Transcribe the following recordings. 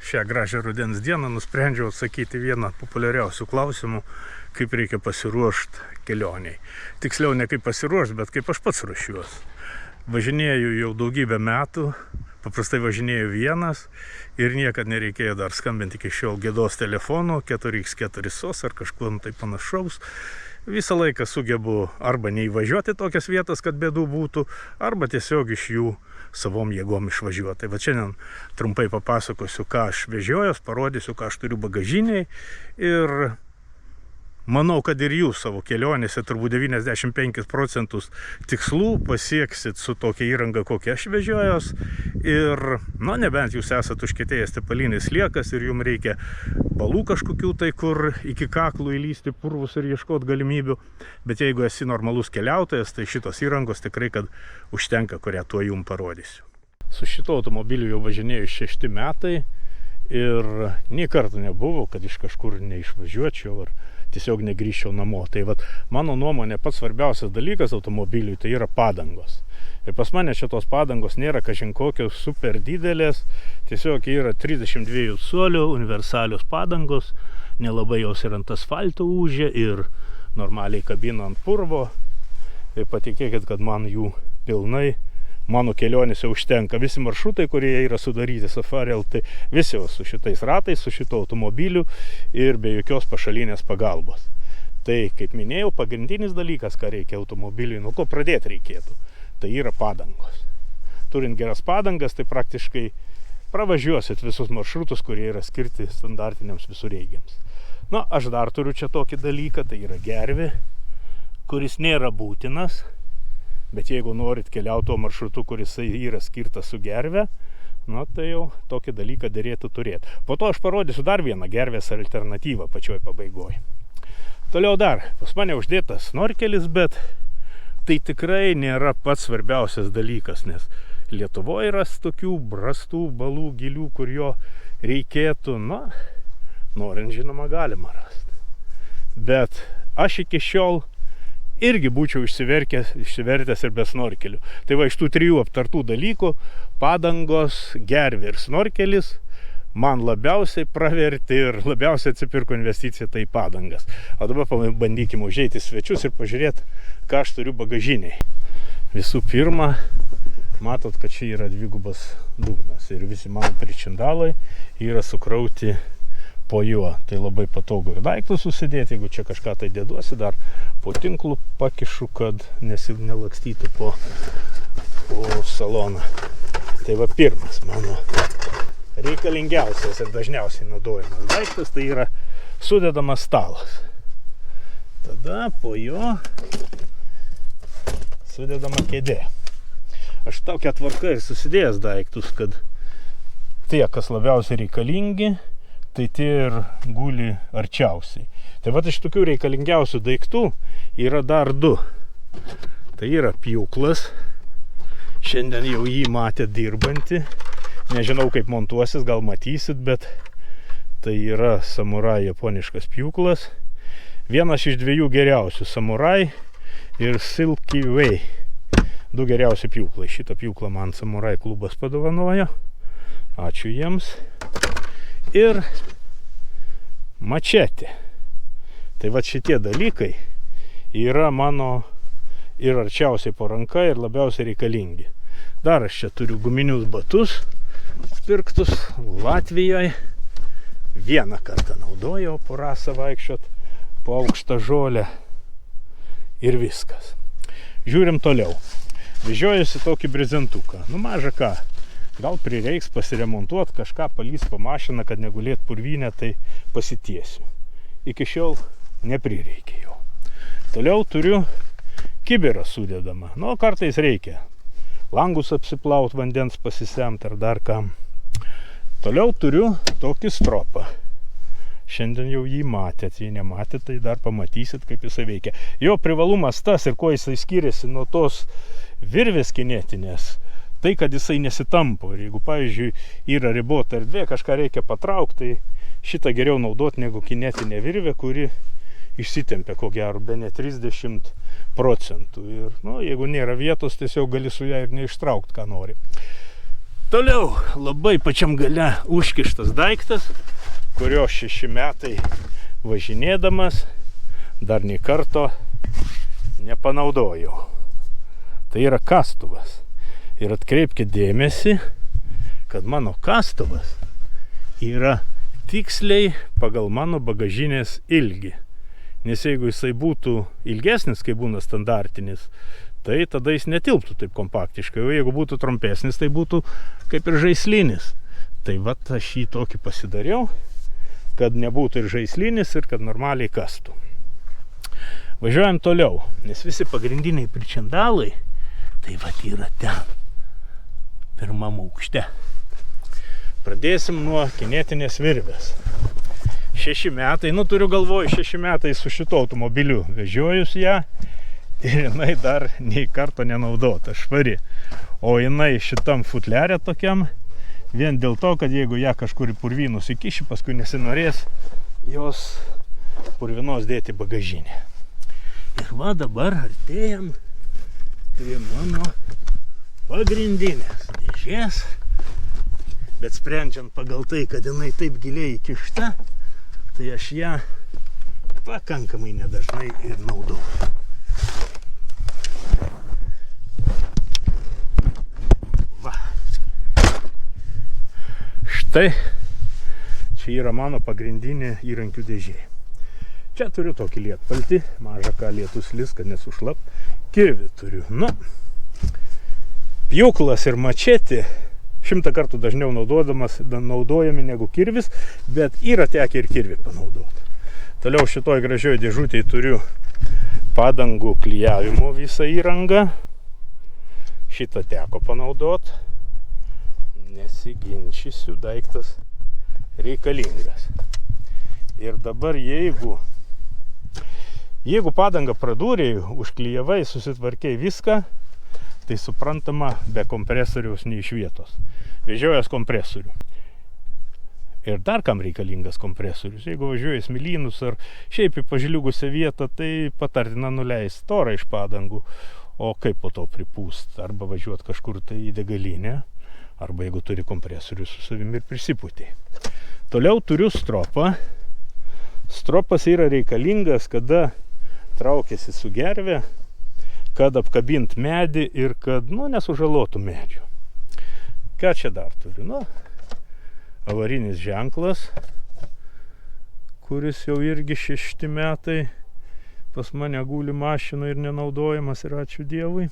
šią gražią rudens dieną nusprendžiau atsakyti vieną populiariausių klausimų, kaip reikia pasiruošti kelioniai. Tiksliau ne kaip pasiruošti, bet kaip aš pats ruošiuos. Važinėju jau daugybę metų, paprastai važinėju vienas ir niekad nereikėjo dar skambinti iki šiol gėdos telefonu 4x4 SOS ar kažkuo tai panašaus. Visą laiką sugebu arba neįvažiuoti tokias vietas, kad bėdų būtų, arba tiesiog iš jų savom jėgom išvažiuoti. Tai va šiandien trumpai papasakosiu, ką aš vežiojuos, parodysiu, ką aš turiu bagažiniai ir manau, kad ir jūs savo kelionėse turbūt 95% tikslų pasieksit su tokia įranga, kokia aš vežiojuos. Ir, nebent jūs esat užkietėjęs tepalinis sliekas ir jums reikia balų kažkokių tai, kur iki kaklų įlysti purvus ir ieškoti galimybių. Bet jeigu esi normalus keliautojas, tai šitos įrangos tikrai, kad užtenka, kurią tuo jums parodysiu. Su šito automobiliu jau važinėju 6 metai ir nė karto nebuvo, kad iš kažkur neišvažiuočiau ar tiesiog negrįžčiau namo. Tai vat, mano nuomonė, pats svarbiausias dalykas automobiliui tai yra padangos. Ir pas mane šitos padangos nėra kažin kokios super didelės, tiesiog yra 32 colių universalios padangos, nelabai jos ir ant asfalto ūžia ir normaliai kabina ant purvo. Ir patikėkit, kad man jų pilnai mano kelionėse užtenka. Visi maršrutai, kurie yra sudaryti Safari LT, visi su šitais ratais, su šito automobiliu ir be jokios pašalinės pagalbos. Tai, kaip minėjau, pagrindinis dalykas, ką reikia automobiliui, nuo ko pradėti reikėtų, tai yra padangos. Turint geras padangas, tai praktiškai pravažiuosit visus maršrutus, kurie yra skirti standartiniams visureigiams. Aš dar turiu čia tokį dalyką, tai yra gervė, kuris nėra būtinas. Bet jeigu norit keliauti tuo maršrutu, kuris yra skirtas su gerve, tai jau tokį dalyką derėtų turėti. Po to aš parodysiu dar vieną gervės alternatyvą pačioj pabaigoj. Toliau dar, pas mane uždėtas snorkelis, bet tai tikrai nėra pats svarbiausias dalykas, nes Lietuvoje yra tokių brastų, balų, gilių, kur jo reikėtų, norint žinoma galima rasti. Bet aš iki šiol irgi būčiau išsivertęs ir be snorkelių. Tai va, iš tų 3 aptartų dalykų padangos, gervė ir snorkelis man labiausiai praverti ir labiausiai atsipirko investicija tai padangas. O dabar pabandykime užeiti svečius ir pažiūrėti, ką aš turiu bagažiniai. Visų pirma, matot, kad čia yra dvigubas dugnas ir visi mano pričindalai yra sukrauti po juo. Tai labai patogu ir daiktus susidėti, jeigu čia kažką tai dėduosi, dar po tinklų pakišu, kad nelakstytų po saloną. Tai va, pirmas mano reikalingiausias ir dažniausiai naudojamas daiktas, tai yra sudedamas stalas. Tada po jo sudedama kėdė. Aš tokia tvarka ir susidėjęs daiktus, kad tie, kas labiausiai reikalingi, tai tie ir guli arčiausiai. Tai va, iš tokių reikalingiausių daiktų yra dar 2. Tai yra pjūklas. Šiandien jau jį matėt dirbantį. Nežinau, kaip montuosis, gal matysit, bet tai yra Samurai japoniškas pjūklas. Vienas iš 2 geriausių, Samurai ir Silky Way. 2 geriausi pjūklai. Šitą pjūklą man Samurai klubas padovanojo. Ačiū jiems. Ir mačetė. Tai va, šitie dalykai yra mano ir arčiausiai po ranka ir labiausiai reikalingi. Dar aš čia turiu guminius batus pirktus Latvijoje. Vieną kartą naudojau po rasą vaikščiot po aukštą žolę ir viskas. Žiūrim toliau. Vežiojusi tokį brezentuką. Maža ką. Gal prireiks pasiremontuoti, kažką palys po mašiną, kad negulėt purvynę, tai pasitiesiu. Iki šiol neprireikė jo. Toliau turiu kibirą sudedamą. Kartais reikia langus apsiplaut, vandens pasisemt ar dar kam. Toliau turiu tokį stropą. Šiandien jau jį matėt, jei nematėt, tai dar pamatysit, kaip jisai veikia. Jo privalumas tas ir kuo jisai skiriasi nuo tos virvės kinetinės, tai, kad jisai nesitampo. Ir jeigu, pavyzdžiui, yra ribota erdvė, kažką reikia patraukti, tai šitą geriau naudoti negu kinetinė virvė, kuri išsitempia, ko gero, bene 30%. Ir, jeigu nėra vietos, tiesiog gali su ją ir neištraukti, ką nori. Toliau labai pačiam gale užkištas daiktas, kurio 6 metai važinėdamas dar nei karto nepanaudojau. Tai yra kastuvas. Ir atkreipkite dėmesį, kad mano kastuvas yra tiksliai pagal mano bagažinės ilgį. Nes jeigu jisai būtų ilgesnis, kai būna standartinis, tai tada jis netilptų taip kompaktiškai. O jeigu būtų trumpesnis, tai būtų kaip ir žaislinis. Tai vat aš jį tokį pasidariau, kad nebūtų ir žaislinis, ir kad normaliai kastų. Važiuojam toliau, nes visi pagrindiniai pričendalai, tai vat yra ten, pirmam aukšte. Pradėsim nuo kinetinės virvės. 6 metai, turiu galvoj, 6 metai su šito automobiliu vežiojus ją. Ir jinai dar nei karto nenaudota, švari. O jinai šitam futliare tokiam, vien dėl to, kad jeigu ją kažkur į purvynus įkiši, paskui nesinorės jos purvinos dėti bagažinę. Ir va dabar artėjam prie mano pagrindinės dėžės. Bet sprendžiant pagal tai, kad jinai taip giliai įkišta, tai aš ją pakankamai nedažnai ir naudoju. Va. Štai čia yra mano pagrindinė įrankių dėžė. Čia turiu tokį lietpaltį, mažą ką lietus lis, kad nesušlap. Kirvį turiu. Pjūklas ir mačetė 100 kartų dažniau naudojami negu kirvis, bet yra tekę ir kirvį panaudoti. Toliau šitoj gražioj dėžutėj turiu padangų klijavimo visą įrangą. Šitą teko panaudoti. Nesiginčysiu, daiktas reikalingas. Ir dabar jeigu padangą pradūrėjai, užklijavai, susitvarkei viską, tai suprantama, be kompresoriaus nei iš vietos. Vežiojas kompresorių. Ir dar kam reikalingas kompresorius. Jeigu važiuoji smėlynus ar šiaip į pažliugusią vietą, tai patartina nuleisti torą iš padangų. O kaip po to pripūst? Arba važiuoti kažkur tai į degalinę, arba jeigu turi kompresorių su savimi ir prisipūtė. Toliau turiu stropą. Stropas yra reikalingas, kada traukiasi su gerve, kad apkabint medį ir kad, nesužalotų medžių. Ką čia dar turiu? Avarinis ženklas, kuris jau irgi 6 metai pas mane guli mašinų ir nenaudojamas, ir ačiū Dievui.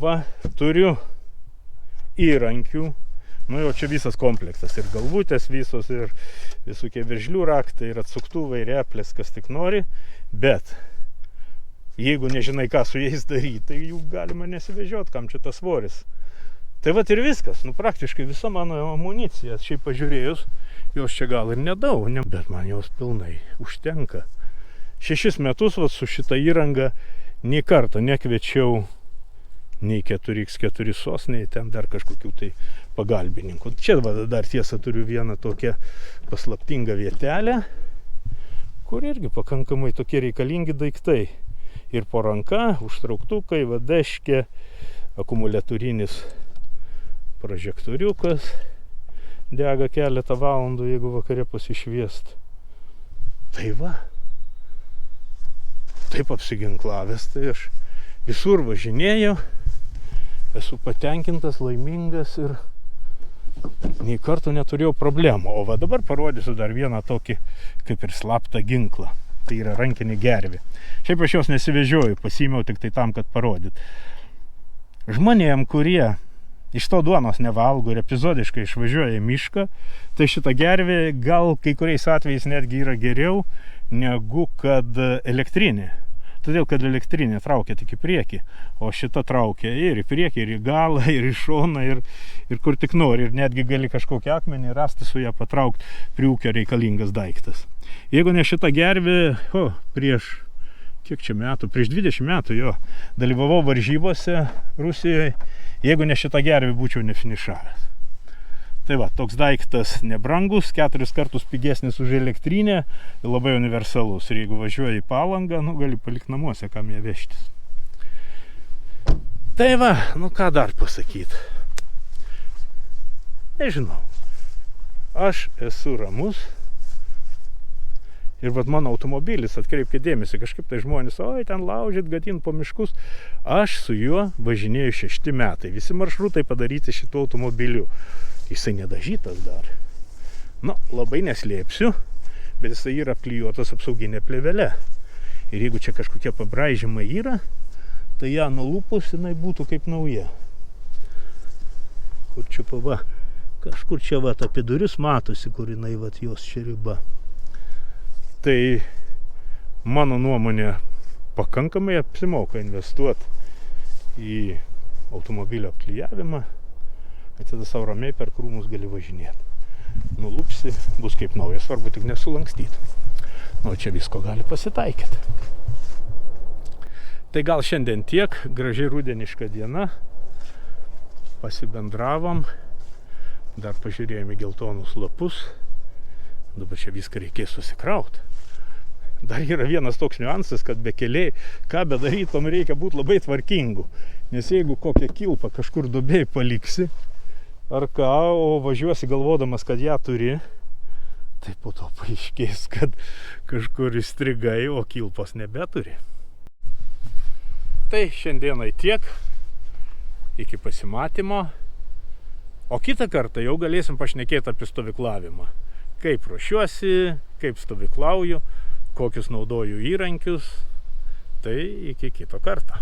Va, turiu įrankių. Jau čia visas komplektas. Ir galvutės visos, ir visokie veržlių raktai, ir atsuktuvai, ir replės, kas tik nori. Bet jeigu nežinai, ką su jais daryti, tai jų galima nesivežioti, kam čia tas svoris. Tai vat ir viskas. Praktiškai visa mano amunicija. Šiaip pažiūrėjus, jos čia gal ir nedaug, bet man jos pilnai užtenka. 6 metus su šitą įrangą nei karto nekviečiau nei 4x4 sos, nei ten dar kažkokių tai pagalbininkų. Čia dar tiesa turiu vieną tokią paslaptingą vietelę, kur irgi pakankamai tokie reikalingi daiktai. Ir po ranka, užtrauktukai, vadeškė, akumuliatorinis prožektoriukas, dega keletą valandų, jeigu vakare pasišviest. Tai va, taip apsiginklavęs, tai aš visur važinėjau, esu patenkintas, laimingas ir nei karto neturėjau problemų. O va dabar parodysiu dar vieną tokį kaip ir slaptą ginklą. Tai yra rankinė gervė. Šiaip aš jos nesivežioju, pasiėmiau tik tai tam, kad parodyt. Žmonėm, kurie iš to duonos nevalgo ir epizodiškai išvažiuoja į mišką, tai šita gervė gal kai kuriais atvejais netgi yra geriau negu kad elektrinė. Todėl, kad elektrinė traukia tik į priekį, o šita traukia ir į priekį, ir į galą, ir į šoną, ir kur tik nori. Ir netgi gali kažkokį akmenį rasti su ją patraukti prie ūkio reikalingas daiktas. Jeigu ne šita gervė, prieš 20 metų dalyvavau varžybose Rusijoje, jeigu ne šita gervė būčiau nefinišavęs. Tai va, toks daiktas nebrangus, 4 kartus pigesnis už elektrinę, labai universalus. Ir jeigu važiuoji į Palangą, gali palikti namuose, kam ją vežtis. Tai va, ką dar pasakyti. Nežinau. Aš esu ramus. Ir vat mano automobilis, atkreipkite dėmesį, kažkaip tai žmonės, oi, ten laužyt, gadint po miškus. Aš su juo važinėju 6 metai. Visi maršrutai padaryti šituo automobiliu. Jisai nedažytas dar. Nu, labai neslėpsiu, bet jisai yra apklijuotas apsauginė plėvele. Ir jeigu čia kažkokie pabraižymai yra, tai ją nulupus jinai būtų kaip nauja. Kur čia pava? Kažkur čia vat apie duris matosi, kur jinai vat jos čia riba. Tai mano nuomonė pakankamai apsimoka investuoti į automobilio apklijavimą, ir tada savo ramiai per krūmus gali važinėti. Nulupsi, bus kaip naujas, svarbu tik nesulankstyti. Nu, čia visko gali pasitaikyti. Tai gal šiandien tiek, gražiai rudeniška diena, pasibendravom, dar pažiūrėjome geltonus lapus, dabar čia viską reikės susikrauti. Dar yra vienas toks niuansas, kad be keliai, ką bedarytum, reikia būti labai tvarkingu. Nes jeigu kokią kilpą kažkur duobėj paliksi, ar ką, o važiuosi galvodamas, kad ją turi, tai po to paaiškės, kad kažkur įstrigai, o kilpos nebeturi. Tai šiandienai tiek, iki pasimatymo, o kitą kartą jau galėsim pašnekėti apie stovyklavimą. Kaip ruošiuosi, kaip stovyklauju, kokius naudoju įrankius, tai iki kito karto.